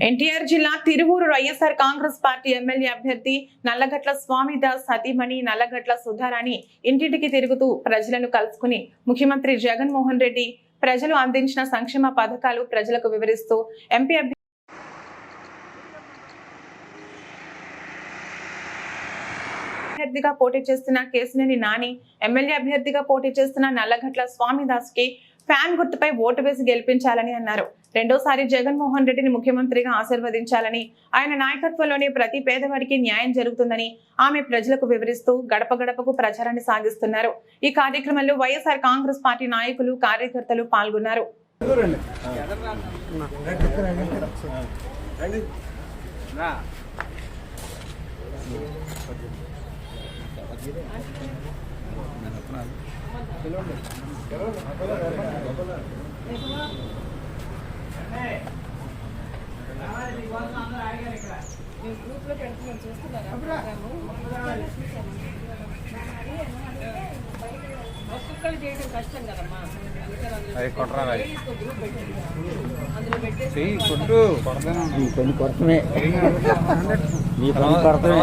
ఎన్టీఆర్ జిల్లా Tiruvuru YSR Congress party MLA అభ్యర్థి నల్లగట్ల స్వామిదాస్ సతీమణి నల్లగట్ల సుధారాణి ఇంటింటికి తిరుగుతూ ప్రజలను కలుసుకుని ముఖ్యమంత్రి జగన్మోహన్ రెడ్డి ప్రజలు అందించిన సంక్షేమ పథకాలు ప్రజలకు వివరిస్తూ ఎంపీ అభ్యర్థిగా పోటీ చేస్తున్న కేసినేని నాని, ఎమ్మెల్యే అభ్యర్థిగా పోటీ చేస్తున్న నల్లగట్ల స్వామిదాస్ కి ఫ్యాన్ గుర్తుపై ఓటు వేసి గెలిపించాలని అన్నారు. రెండోసారి జగన్మోహన్ రెడ్డిని ముఖ్యమంత్రిగా ఆశీర్వదించాలని, ఆయన నాయకత్వంలోనే ప్రతి పేదవాడికి న్యాయం జరుగుతుందని ఆమె ప్రజలకు వివరిస్తూ గడప గడపకు ప్రచారాన్ని సాగిస్తున్నారు. ఈ కార్యక్రమంలో వైఎస్ఆర్ కాంగ్రెస్ పార్టీ నాయకులు, కార్యకర్తలు పాల్గొన్నారు. కష్టం కదమ్మా, కొన్ని కొరతమే మీ పని కొరతమే.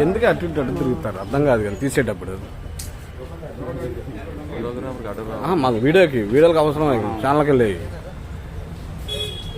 ఎందుకు అటు ఇటు అటు తిరుగుతారు అర్థం కాదు కదా తీసేటప్పుడు. మాకు వీడియోకి అవసరం ఛానల్కి వెళ్ళి